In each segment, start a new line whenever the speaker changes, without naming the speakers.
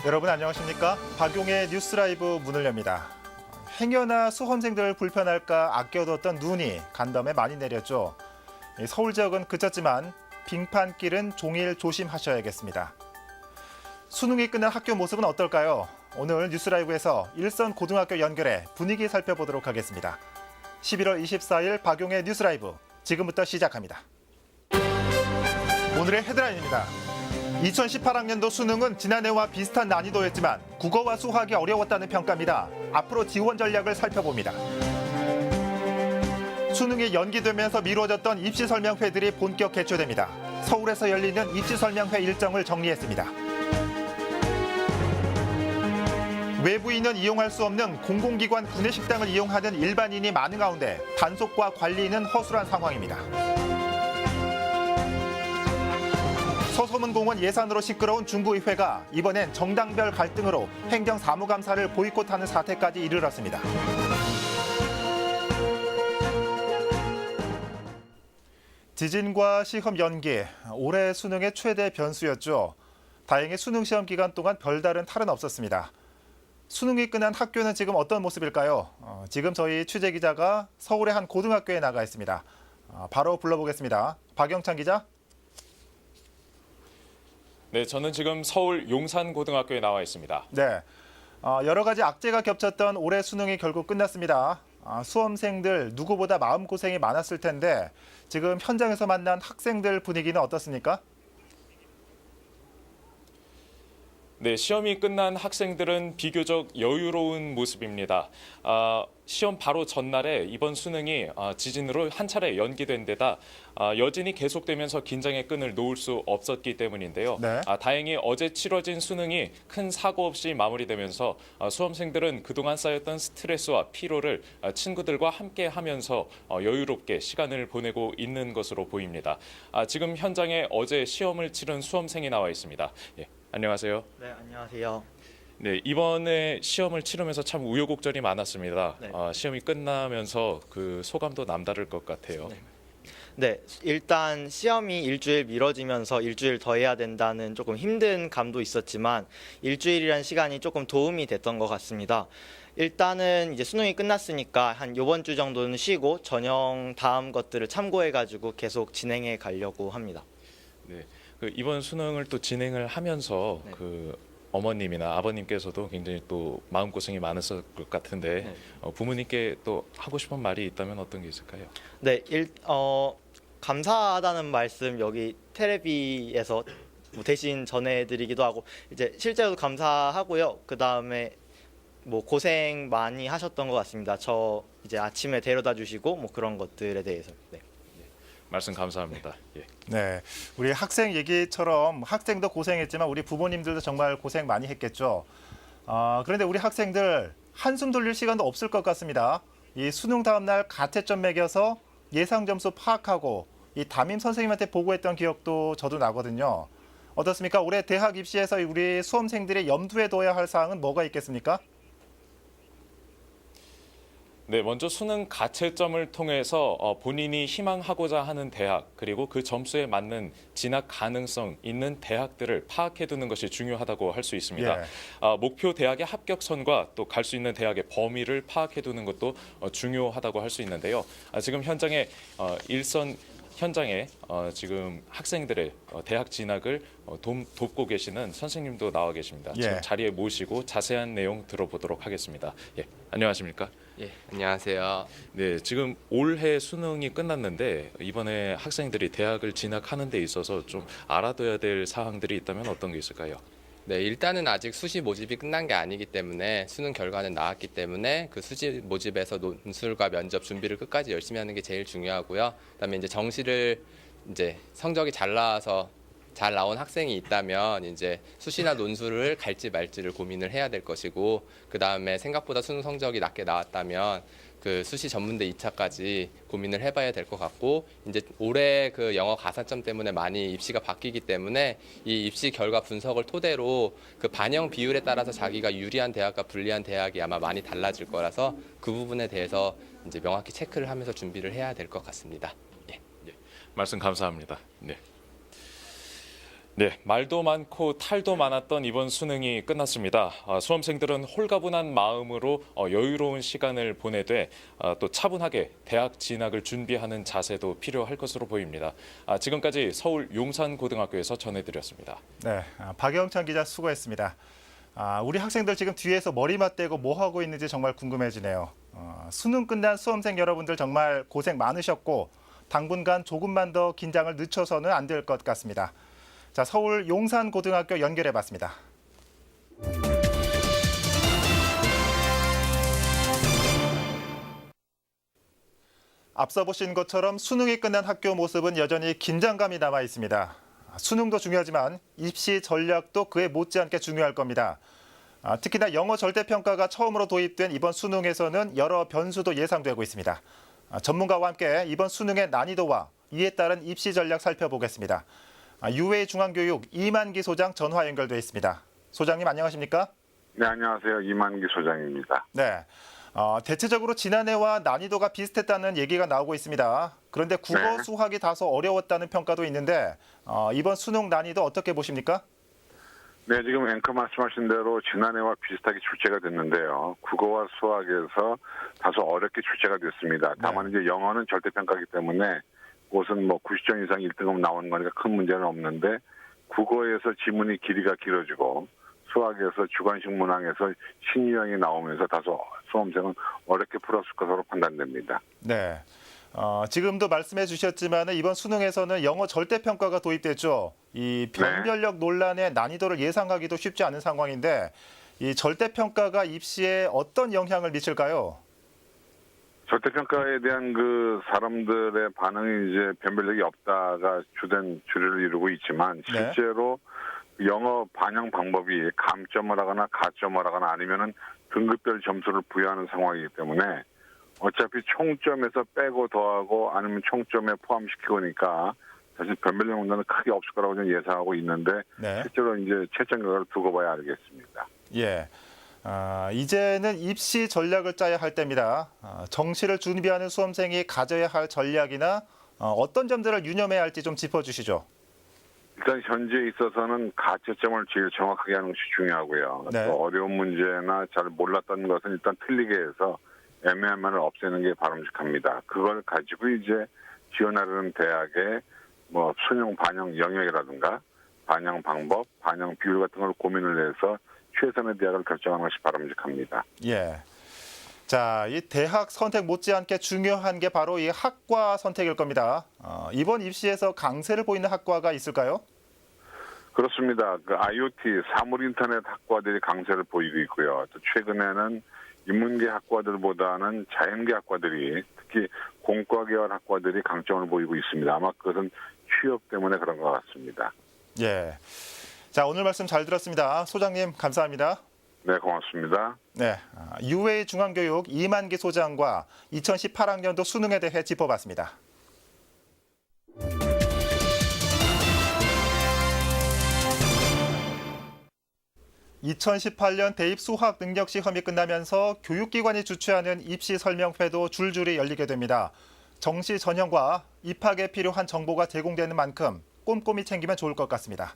여러분 안녕하십니까? 박용의 뉴스 라이브 문을 엽니다. 행여나 수험생들 불편할까 아껴뒀던 눈이 간밤에 많이 내렸죠. 서울 지역은 그쳤지만 빙판길은 종일 조심하셔야겠습니다. 수능이 끝난 학교 모습은 어떨까요? 오늘 뉴스 라이브에서 일선 고등학교 연결해 분위기 살펴보도록 하겠습니다. 11월 24일 박용의 뉴스 라이브 지금부터 시작합니다. 오늘의 헤드라인입니다. 2018학년도 수능은 지난해와 비슷한 난이도였지만 국어와 수학이 어려웠다는 평가입니다. 앞으로 지원 전략을 살펴봅니다. 수능이 연기되면서 미뤄졌던 입시 설명회들이 본격 개최됩니다. 서울에서 열리는 입시 설명회 일정을 정리했습니다. 외부인은 이용할 수 없는 공공기관 구내식당을 이용하는 일반인이 많은 가운데 단속과 관리는 허술한 상황입니다. 서소문공원 예산으로 시끄러운 중구의회가 이번엔 정당별 갈등으로 행정사무감사를 보이콧하는 사태까지 이르렀습니다. 지진과 시험 연기, 올해 수능의 최대 변수였죠. 다행히 수능 시험 기간 동안 별다른 탈은 없었습니다. 수능이 끝난 학교는 지금 어떤 모습일까요? 지금 저희 취재기자가 서울의 한 고등학교에 나가 있습니다. 바로 불러보겠습니다. 박영찬 기자.
네, 저는 지금 서울 용산고등학교에 나와 있습니다.
네, 여러 가지 악재가 겹쳤던 올해 수능이 결국 끝났습니다. 수험생들 누구보다 마음고생이 많았을 텐데 지금 현장에서 만난 학생들 분위기는 어떻습니까?
네, 시험이 끝난 학생들은 비교적 여유로운 모습입니다. 시험 바로 전날에 이번 수능이 지진으로 한 차례 연기된 데다 여진이 계속되면서 긴장의 끈을 놓을 수 없었기 때문인데요.
네.
다행히 어제 치러진 수능이 큰 사고 없이 마무리되면서 수험생들은 그동안 쌓였던 스트레스와 피로를 친구들과 함께 하면서 여유롭게 시간을 보내고 있는 것으로 보입니다. 지금 현장에 어제 시험을 치른 수험생이 나와 있습니다. 예, 안녕하세요.
네, 안녕하세요.
네, 이번에 시험을 치르면서 참 우여곡절이 많았습니다.
네.
시험이 끝나면서 그 소감도 남다를 것 같아요.
네, 일단 시험이 일주일 미뤄지면서 일주일 더 해야 된다는 조금 힘든 감도 있었지만 일주일이라는 시간이 조금 도움이 됐던 것 같습니다. 일단은 이제 수능이 끝났으니까 한 이번 주 정도는 쉬고 전형 다음 것들을 참고해가지고 계속 진행해 가려고 합니다.
네, 그 이번 수능을 또 진행을 하면서
네.
그 어머님이나 아버님께서도 굉장히 또 마음고생이 많았을 것 같은데
네.
부모님께 또 하고 싶은 말이 있다면 어떤 게 있을까요?
네, 감사하다는 말씀 여기 테레비에서 뭐 대신 전해드리기도 하고 이제 실제로 감사하고요. 그 다음에 뭐 고생 많이 하셨던 것 같습니다. 저 이제 아침에 데려다 주시고 뭐 그런 것들에 대해서. 네.
말씀 감사합니다. 예.
네, 우리 학생 얘기처럼 학생도 고생했지만 우리 부모님들도 정말 고생 많이 했겠죠. 그런데 우리 학생들 한숨 돌릴 시간도 없을 것 같습니다. 이 수능 다음 날 가채점 매겨서 예상 점수 파악하고 이 담임 선생님한테 보고했던 기억도 저도 나거든요. 어떻습니까? 올해 대학 입시에서 우리 수험생들이 염두에 둬야 할 사항은 뭐가 있겠습니까?
네, 먼저 수능 가채점을 통해서 본인이 희망하고자 하는 대학 그리고 그 점수에 맞는 진학 가능성 있는 대학들을 파악해두는 것이 중요하다고 할 수 있습니다.
예.
목표 대학의 합격선과 또 갈 수 있는 대학의 범위를 파악해두는 것도 중요하다고 할 수 있는데요. 지금 현장에 일선 현장에 지금 학생들의 대학 진학을 돕고 계시는 선생님도 나와 계십니다.
예.
지금 자리에 모시고 자세한 내용 들어보도록 하겠습니다. 예, 안녕하십니까?
예, 안녕하세요.
네, 지금 올해 수능이 끝났는데 이번에 학생들이 대학을 진학하는 데 있어서 좀 알아둬야 될 사항들이 있다면 어떤 게 있을까요?
네, 일단은 아직 수시 모집이 끝난 게 아니기 때문에 수능 결과는 나왔기 때문에 그 수시 모집에서 논술과 면접 준비를 끝까지 열심히 하는 게 제일 중요하고요. 그다음에 이제 정시를 이제 성적이 잘 나와서 잘 나온 학생이 있다면 이제 수시나 논술을 갈지 말지를 고민을 해야 될 것이고, 그다음에 생각보다 수능 성적이 낮게 나왔다면 그 수시 전문대 2차까지 고민을 해봐야 될 것 같고, 이제 올해 그 영어 가산점 때문에 많이 입시가 바뀌기 때문에 이 입시 결과 분석을 토대로 그 반영 비율에 따라서 자기가 유리한 대학과 불리한 대학이 아마 많이 달라질 거라서 그 부분에 대해서 이제 명확히 체크를 하면서 준비를 해야 될 것 같습니다. 예.
말씀 감사합니다. 네. 네, 말도 많고 탈도 많았던 이번 수능이 끝났습니다. 수험생들은 홀가분한 마음으로 여유로운 시간을 보내되 또 차분하게 대학 진학을 준비하는 자세도 필요할 것으로 보입니다. 지금까지 서울 용산고등학교에서 전해드렸습니다.
네, 박영찬 기자 수고했습니다. 우리 학생들 지금 뒤에서 머리 맞대고 뭐 하고 있는지 정말 궁금해지네요. 수능 끝난 수험생 여러분들 정말 고생 많으셨고 당분간 조금만 더 긴장을 늦춰서는 안 될 것 같습니다. 자, 서울 용산고등학교 연결해봤습니다. 앞서 보신 것처럼 수능이 끝난 학교 모습은 여전히 긴장감이 남아 있습니다. 수능도 중요하지만 입시 전략도 그에 못지않게 중요할 겁니다. 특히나 영어 절대평가가 처음으로 도입된 이번 수능에서는 여러 변수도 예상되고 있습니다. 전문가와 함께 이번 수능의 난이도와 이에 따른 입시 전략 살펴보겠습니다. UA 중앙교육 이만기 소장 전화 연결돼 있습니다. 소장님 안녕하십니까?
네, 안녕하세요. 이만기 소장입니다.
네. 대체적으로 지난해와 난이도가 비슷했다는 얘기가 나오고 있습니다. 그런데 국어,
네.
수학이 다소 어려웠다는 평가도 있는데 이번 수능 난이도 어떻게 보십니까?
네, 지금 앵커 말씀하신 대로 지난해와 비슷하게 출제가 됐는데요. 국어와 수학에서 다소 어렵게 출제가 됐습니다. 다만 이제 영어는 절대평가이기 때문에 그것은 뭐 90점 이상 1등급 나오는 거니까 큰 문제는 없는데 국어에서 지문이 길이가 길어지고 수학에서 주관식 문항에서 신유형이 나오면서 다소 수험생은 어렵게 풀었을 것으로 판단됩니다.
네. 지금도 말씀해 주셨지만 이번 수능에서는 영어 절대평가가 도입됐죠. 이 변별력 논란의 난이도를 예상하기도 쉽지 않은 상황인데 이 절대평가가 입시에 어떤 영향을 미칠까요?
절대평가에 대한 그 사람들의 반응이 이제 변별력이 없다가 주된 주류를 이루고 있지만 실제로 영어 반영 방법이 감점을 하거나 가점을 하거나 아니면은 등급별 점수를 부여하는 상황이기 때문에 어차피 총점에서 빼고 더하고 아니면 총점에 포함시키고니까 사실 변별력 문제는 크게 없을 거라고 저는 예상하고 있는데 실제로 이제 채점 결과를 두고 봐야 알겠습니다.
예. 이제는 입시 전략을 짜야 할 때입니다. 정시를 준비하는 수험생이 가져야 할 전략이나 어떤 점들을 유념해야 할지 좀 짚어주시죠.
일단 현재에 있어서는 가채점을 제일 정확하게 하는 것이 중요하고요.
네.
또 어려운 문제나 잘 몰랐던 것은 일단 틀리게 해서 애매한 면을 없애는 게 바람직합니다. 그걸 가지고 이제 지원하려는 대학의 뭐 수능 반영 영역이라든가 반영 방법, 반영 비율 같은 걸 고민을 해서 최선의 대학을 결정하는 것이 바람직합니다.
예. 자, 이 대학 선택 못지않게 중요한 게 바로 이 학과 선택일 겁니다. 이번 입시에서 강세를 보이는 학과가 있을까요?
그렇습니다. 그 IoT 사물인터넷 학과들이 강세를 보이고 있고요. 또 최근에는 인문계 학과들보다는 자연계 학과들이 특히 공과 계열 학과들이 강점을 보이고 있습니다. 아마 그것은 취업 때문에 그런 것 같습니다.
예. 자, 오늘 말씀 잘 들었습니다. 소장님 감사합니다.
네, 고맙습니다.
네, UA 중앙교육 이만기 소장과 2018학년도 수능에 대해 짚어봤습니다. 2018년 대입 수학 능력 시험이 끝나면서 교육기관이 주최하는 입시 설명회도 줄줄이 열리게 됩니다. 정시 전형과 입학에 필요한 정보가 제공되는 만큼 꼼꼼히 챙기면 좋을 것 같습니다.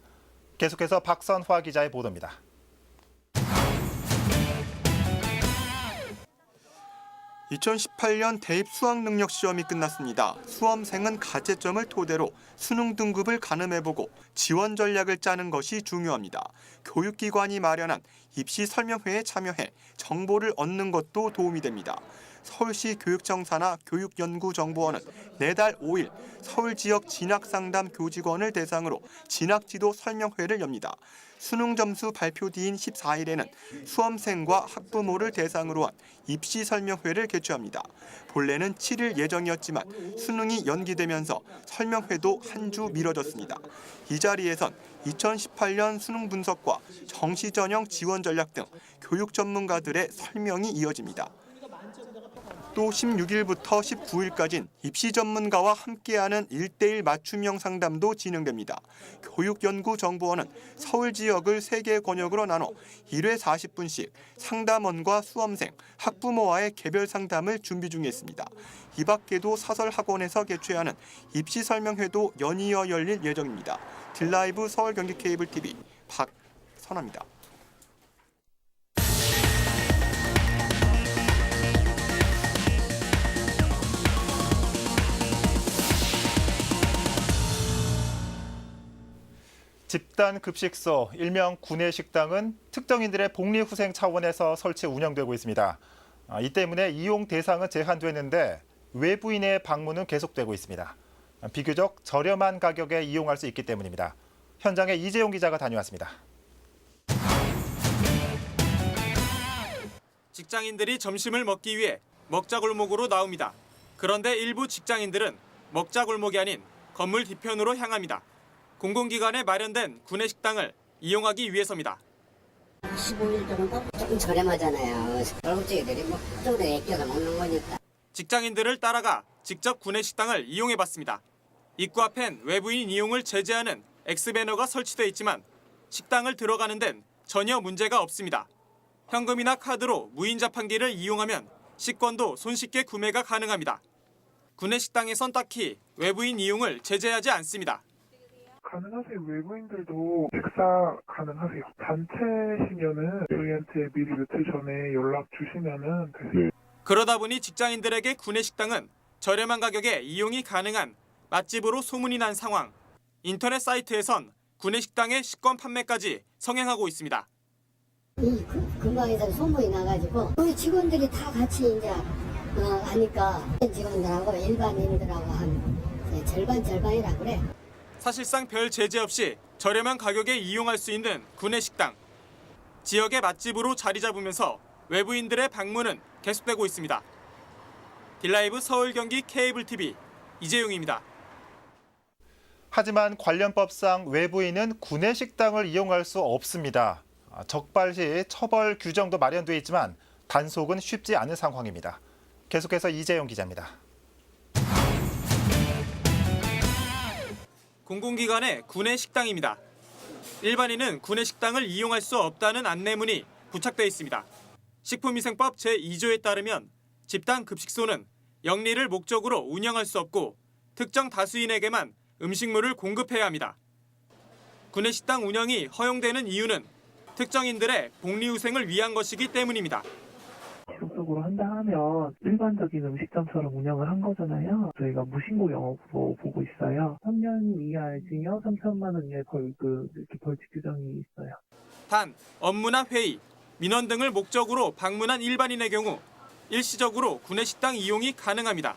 계속해서 박선화 기자의 보도입니다.
(2018년) 대입 수학 능력 시험이 끝났습니다. 수험생은 가채점을 토대로 수능 등급을 가늠해보고 지원 전략을 짜는 것이 중요합니다. 교육기관이 마련한 입시 설명회에 참여해 정보를 얻는 것도 도움이 됩니다. 서울시 교육청사나 교육연구정보원은 내달 5일 서울 지역 진학상담 교직원을 대상으로 진학지도 설명회를 엽니다. 수능 점수 발표 뒤인 14일에는 수험생과 학부모를 대상으로 한 입시 설명회를 개최합니다. 본래는 7일 예정이었지만 수능이 연기되면서 설명회도 한 주 미뤄졌습니다. 이 자리에선 2018년 수능 분석과 정시 전형 지원 전략 등 교육 전문가들의 설명이 이어집니다. 또 16일부터 19일까지는 입시 전문가와 함께하는 1:1 맞춤형 상담도 진행됩니다. 교육연구정보원은 서울 지역을 3개 권역으로 나눠 1회 40분씩 상담원과 수험생, 학부모와의 개별 상담을 준비 중에 있습니다. 이 밖에도 사설학원에서 개최하는 입시 설명회도 연이어 열릴 예정입니다. 딜라이브 서울 경기 케이블 TV 박선아입니다.
집단 급식소, 일명 구내식당은 특정인들의 복리후생 차원에서 설치 운영되고 있습니다. 이 때문에 이용 대상은 제한됐는데 외부인의 방문은 계속되고 있습니다. 비교적 저렴한 가격에 이용할 수 있기 때문입니다. 현장에 이재용 기자가 다녀왔습니다.
직장인들이 점심을 먹기 위해 먹자골목으로 나옵니다. 그런데 일부 직장인들은 먹자골목이 아닌 건물 뒤편으로 향합니다. 공공기관에 마련된 구내식당을 이용하기 위해서입니다.
15일 정도? 조금 저렴하잖아요. 월급쟁이들이 뭐 그쪽으로 애껴서 먹는 거니까.
직장인들을 따라가 직접 구내식당을 이용해봤습니다. 입구 앞엔 외부인 이용을 제재하는 X배너가 설치돼 있지만 식당을 들어가는 데는 전혀 문제가 없습니다. 현금이나 카드로 무인 자판기를 이용하면 식권도 손쉽게 구매가 가능합니다. 구내식당에선 딱히 외부인 이용을 제재하지 않습니다.
가능하세요. 외부인들도 식사 가능하세요. 단체시면은 저희한테 미리 며칠 전에 연락 주시면은 되세요.
그러다 보니 직장인들에게 구내식당은 저렴한 가격에 이용이 가능한 맛집으로 소문이 난 상황. 인터넷 사이트에선 구내식당의 식권 판매까지 성행하고 있습니다.
이 근방에서 소문이 나가지고 우리 직원들이 다 같이 이제 하니까 직원들하고 일반인들하고 한 절반이라 그래.
사실상 별 제재 없이 저렴한 가격에 이용할 수 있는 구내식당. 지역의 맛집으로 자리 잡으면서 외부인들의 방문은 계속되고 있습니다. 딜라이브 서울 경기 케이블 TV 이재용입니다.
하지만 관련법상 외부인은 구내식당을 이용할 수 없습니다. 적발 시 처벌 규정도 마련돼 있지만 단속은 쉽지 않은 상황입니다. 계속해서 이재용 기자입니다.
공공기관의 구내식당입니다. 일반인은 구내식당을 이용할 수 없다는 안내문이 부착돼 있습니다. 식품위생법 제2조에 따르면 집단 급식소는 영리를 목적으로 운영할 수 없고 특정 다수인에게만 음식물을 공급해야 합니다. 구내식당 운영이 허용되는 이유는 특정인들의 복리후생을 위한 것이기 때문입니다.
기록적으로 한다 하면 일반적인 음식점처럼 운영을 한 거잖아요. 저희가 무신고 영업으로 보고 있어요. 3년 이하의 징역 3천만 원 이하의 벌금 이렇게 벌칙 규정이 있어요.
단 업무나 회의, 민원 등을 목적으로 방문한 일반인의 경우 일시적으로 구내식당 이용이 가능합니다.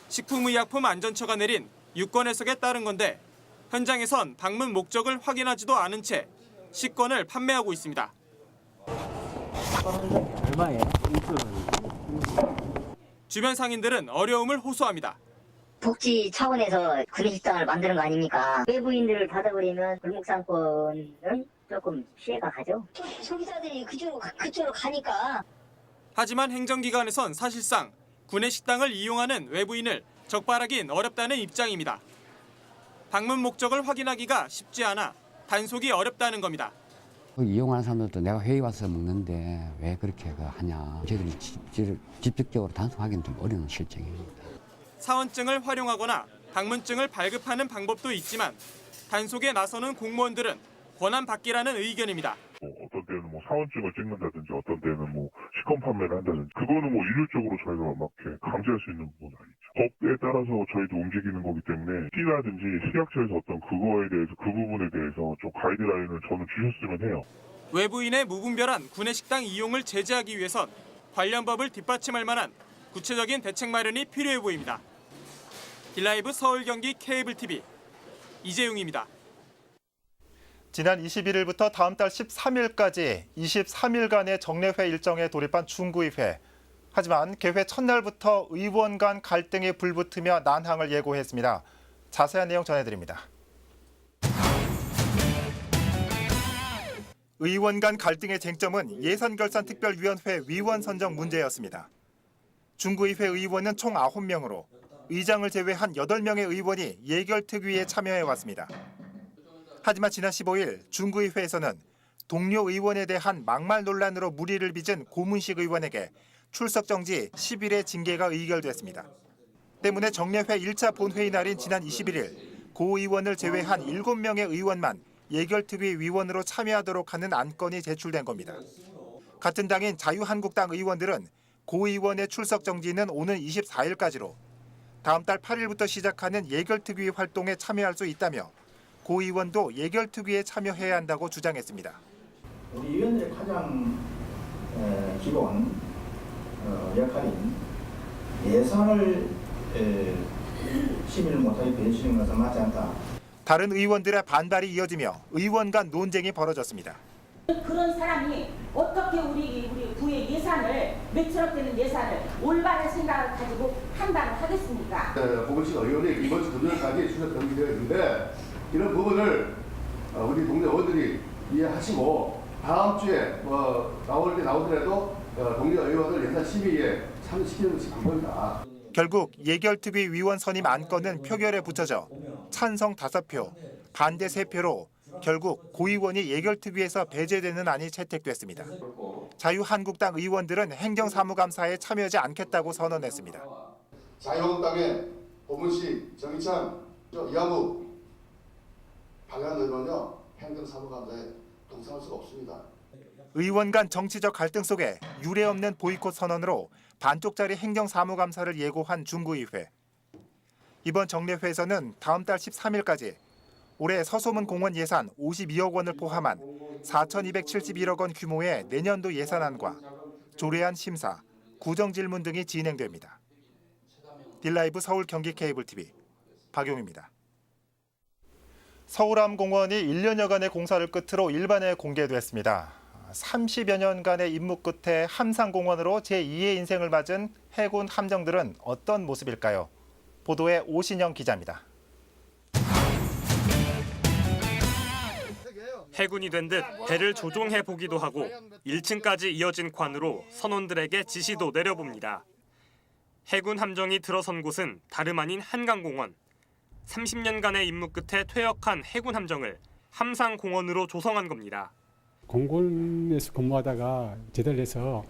식품의약품안전처가 내린 유권 해석에 따른 건데 현장에선 방문 목적을 확인하지도 않은 채 식권을 판매하고 있습니다.
얼마예요?
주변 상인들은 어려움을 호소합니다.
복지 차원에서 구내식당을 만드는 거 아닙니까? 외부인들을 닫아버리면 골목상권은 조금 피해가 가죠. 소비자들이 그쪽으로 가니까.
하지만 행정기관에선 사실상 구내식당을 이용하는 외부인을 적발하긴 어렵다는 입장입니다. 방문 목적을 확인하기가 쉽지 않아 단속이 어렵다는 겁니다.
이용하는 사람들도 내가 회의 와서 먹는데 왜 그렇게 하냐. 저희들이 직접적으로 단속하기는 좀 어려운 실정입니다.
사원증을 활용하거나 방문증을 발급하는 방법도 있지만 단속에 나서는 공무원들은 권한받기라는 의견입니다.
어떤 때는 사원증을 찍는다든지 어떤 때는 식권 판매를 한다든지 그거는 일률적으로 저희가 막 이렇게 강제할 수 있는 부분은 아니죠. 법에 따라서 저희도 움직이는 거기 때문에 T라든지 식약처에서 어떤 그거에 대해서 그 부분에 대해서 좀 가이드라인을 저는 주셨으면 해요. 외부인의
무분별한 구내식당 이용을 제재하기 위해선 관련 법을 뒷받침할 만한 구체적인 대책 마련이 필요해 보입니다. 딜라이브 서울 경기 케이블 TV 이재용입니다.
지난 21일부터 다음 달 13일까지 23일간의 정례회 일정에 돌입한 중구의회. 하지만 개회 첫날부터 의원 간 갈등이 불붙으며 난항을 예고했습니다. 자세한 내용 전해드립니다. 의원 간 갈등의 쟁점은 예산결산특별위원회 위원 선정 문제였습니다. 중구의회 의원은 총 9명으로 의장을 제외한 8명의 의원이 예결특위에 참여해왔습니다. 하지만 지난 15일 중구의회에서는 동료 의원에 대한 막말 논란으로 물의를 빚은 고문식 의원에게 출석 정지 10일의 징계가 의결됐습니다. 때문에 정례회 1차 본회의 날인 지난 21일 고 의원을 제외한 7명의 의원만 예결특위 위원으로 참여하도록 하는 안건이 제출된 겁니다. 같은 당인 자유한국당 의원들은 고 의원의 출석 정지는 오는 24일까지로 다음 달 8일부터 시작하는 예결특위 활동에 참여할 수 있다며 고 의원도 예결특위에 참여해야 한다고 주장했습니다.
우리 의원들의 가장 기본 역할인 예산을 심의를 못하게 배치는 것은 맞지 않다.
다른 의원들의 반발이 이어지며 의원 간 논쟁이 벌어졌습니다.
그런 사람이 어떻게 우리 구의 예산을 몇천억 되는 예산을 올바른 생각을 가지고 판단을 하겠습니까?
고문식 의원이 이번 주 금요일까지 출석 정지되어 있는데 이런 부분을 우리 동네 의원들이 이해하시고 다음 주에 나올 때 나오더라도 동네 의원을 예산 심의에 참여시키는 것이 방법이다.
결국 예결특위 위원 선임 안건은 표결에 붙여져 찬성 5표, 반대 3표로 결국 고 의원이 예결특위에서 배제되는 안이 채택됐습니다. 자유한국당 의원들은 행정사무감사에 참여하지 않겠다고 선언했습니다.
자유한국당의 고문식, 정의찬, 이하무, 박영환 의원은요 행정사무감사에 동참할 수가 없습니다.
의원 간 정치적 갈등 속에 유례없는 보이콧 선언으로 반쪽짜리 행정사무감사를 예고한 중구의회. 이번 정례회에서는 다음 달 13일까지 올해 서소문 공원 예산 52억 원을 포함한 4,271억 원 규모의 내년도 예산안과 조례안 심사, 구정질문 등이 진행됩니다. 딜라이브 서울 경기 케이블TV 박용입니다. 서울암공원이 1년여간의 공사를 끝으로 일반에 공개됐습니다. 30여 년간의 임무 끝에 함상공원으로 제2의 인생을 맞은 해군 함정들은 어떤 모습일까요? 보도에 오신영 기자입니다.
해군이 된 듯 배를 조종해 보기도 하고 1층까지 이어진 관으로 선원들에게 지시도 내려봅니다. 해군 함정이 들어선 곳은 다름 아닌 한강공원. 30년간의 임무 끝에 퇴역한 해군 함정을 함상공원으로 조성한 겁니다.
공군에서 근무하다가 제대를 해서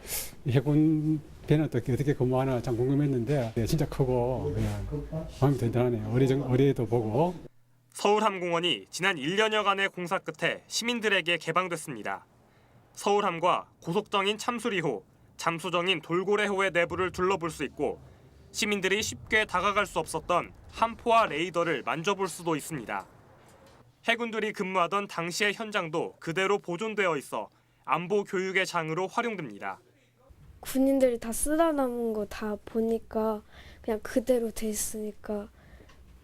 해군 배는 또 어떻게 근무하나 참 궁금했는데 진짜 크고 마음이 든든하네요. 어뢰도 보고.
서울함공원이 지난 1년여간의 공사 끝에 시민들에게 개방됐습니다. 서울함과 고속정인 참수리호, 잠수정인 돌고래호의 내부를 둘러볼 수 있고 시민들이 쉽게 다가갈 수 없었던 함포와 레이더를 만져볼 수도 있습니다. 해군들이 근무하던 당시의 현장도 그대로 보존되어 있어 안보 교육의 장으로 활용됩니다.
군인들이 다 쓰다 남은 거 다 보니까 그냥 그대로 돼 있으니까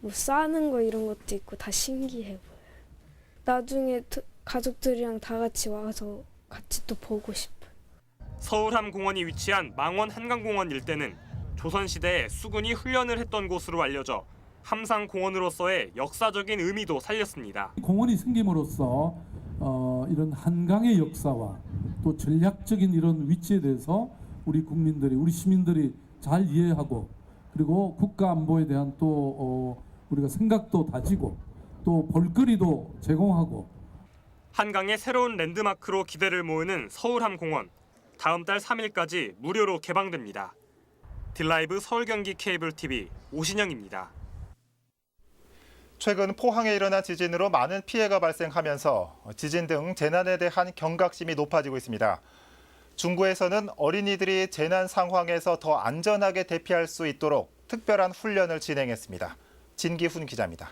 뭐 싸는 거 이런 것도 있고 다 신기해 보여요. 나중에 가족들이랑 다 같이 와서 같이 또 보고 싶어요.
서울함공원이 위치한 망원 한강공원 일대는 조선시대에 수군이 훈련을 했던 곳으로 알려져 함상공원으로서의 역사적인 의미도 살렸습니다.
공원이 생김으로써 이런 한강의 역사와 또 전략적인 이런 위치에 대해서 우리 국민들이, 우리 시민들이 잘 이해하고 그리고 국가 안보에 대한 또 우리가 생각도 다지고 또 볼거리도 제공하고
한강의 새로운 랜드마크로 기대를 모으는 서울함공원. 다음 달 3일까지 무료로 개방됩니다. 딜라이브 서울 경기 케이블 TV 오신영입니다.
최근 포항에 일어난 지진으로 많은 피해가 발생하면서 지진 등 재난에 대한 경각심이 높아지고 있습니다. 중구에서는 어린이들이 재난 상황에서 더 안전하게 대피할 수 있도록 특별한 훈련을 진행했습니다. 진기훈 기자입니다.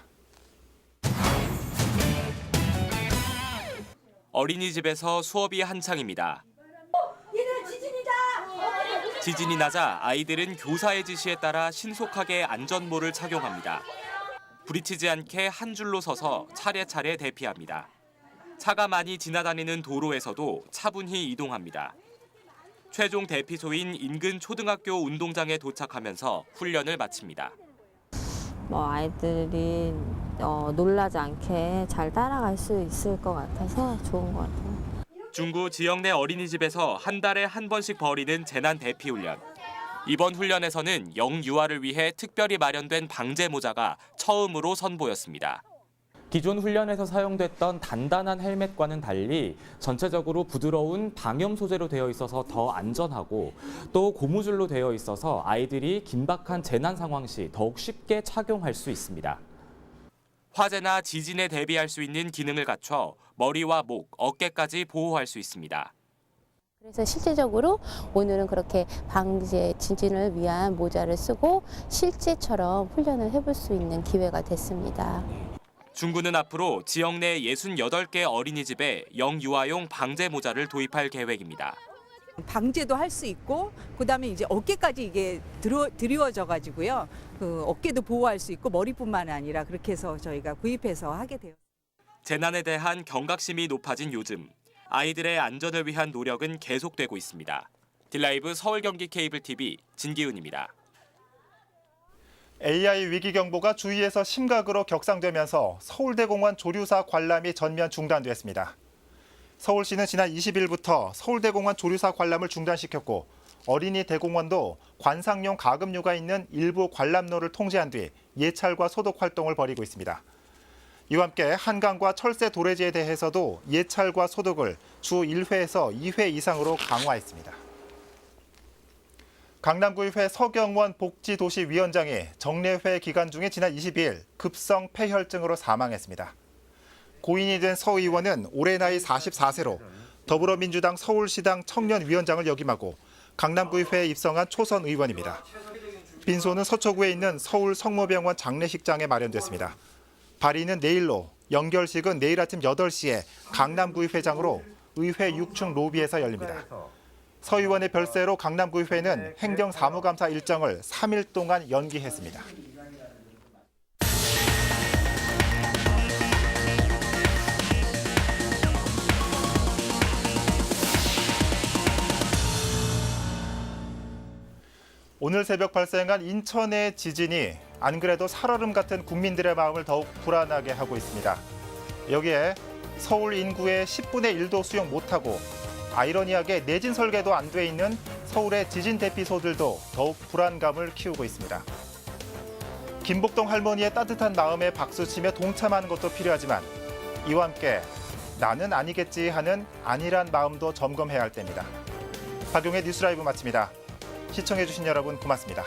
어린이집에서 수업이 한창입니다. 지진이 나자 아이들은 교사의 지시에 따라 신속하게 안전모를 착용합니다. 부딪히지 않게 한 줄로 서서 차례차례 대피합니다. 차가 많이 지나다니는 도로에서도 차분히 이동합니다. 최종 대피소인 인근 초등학교 운동장에 도착하면서 훈련을 마칩니다.
아이들이 놀라지 않게 잘 따라갈 수 있을 것 같아서 좋은 것 같아요.
중구 지역 내 어린이집에서 한 달에 한 번씩 벌이는 재난 대피 훈련. 이번 훈련에서는 영유아를 위해 특별히 마련된 방제 모자가 처음으로 선보였습니다.
기존 훈련에서 사용됐던 단단한 헬멧과는 달리 전체적으로 부드러운 방염 소재로 되어 있어서 더 안전하고 또 고무줄로 되어 있어서 아이들이 긴박한 재난 상황 시 더욱 쉽게 착용할 수 있습니다.
화재나 지진에 대비할 수 있는 기능을 갖춰 머리와 목, 어깨까지 보호할 수 있습니다.
그래서 실제적으로 오늘은 그렇게 방제 지진을 위한 모자를 쓰고 실제처럼 훈련을 해볼 수 있는 기회가 됐습니다.
중구는 앞으로 지역 내 68개 어린이집에 영유아용 방제 모자를 도입할 계획입니다.
방제도 할 수 있고 그다음에 이제 어깨까지 이게 드리워져 가지고요. 그 어깨도 보호할 수 있고 머리뿐만 아니라 그렇게 해서 저희가 구입해서 하게 돼요.
재난에 대한 경각심이 높아진 요즘 아이들의 안전을 위한 노력은 계속되고 있습니다. 딜라이브 서울 경기 케이블 TV 진기훈입니다.
AI 위기 경보가 주위에서 심각으로 격상되면서 서울대공원 조류사 관람이 전면 중단됐습니다. 서울시는 지난 20일부터 서울대공원 조류사 관람을 중단시켰고 어린이 대공원도 관상용 가금류가 있는 일부 관람로를 통제한 뒤 예찰과 소독 활동을 벌이고 있습니다. 이와 함께 한강과 철새 도래지에 대해서도 예찰과 소독을 주 1회에서 2회 이상으로 강화했습니다. 강남구의회 서경원 복지도시위원장이 정례회 기간 중에 지난 22일 급성 폐혈증으로 사망했습니다. 고인이 된 서 의원은 올해 나이 44세로 더불어민주당 서울시당 청년위원장을 역임하고 강남구의회에 입성한 초선 의원입니다. 빈소는 서초구에 있는 서울 성모병원 장례식장에 마련됐습니다. 발의는 내일로, 연결식은 내일 아침 8시에 강남구의회장으로 의회 6층 로비에서 열립니다. 서 의원의 별세로 강남구의회는 행정사무감사 일정을 3일 동안 연기했습니다. 오늘 새벽 발생한 인천의 지진이 안 그래도 살얼음 같은 국민들의 마음을 더욱 불안하게 하고 있습니다. 여기에 서울 인구의 10분의 1도 수용 못하고 아이러니하게 내진 설계도 안 돼 있는 서울의 지진 대피소들도 더욱 불안감을 키우고 있습니다. 김복동 할머니의 따뜻한 마음에 박수치며 동참하는 것도 필요하지만 이와 함께 나는 아니겠지 하는 안일한 마음도 점검해야 할 때입니다. 박용의 뉴스라이브 마칩니다. 시청해주신 여러분 고맙습니다.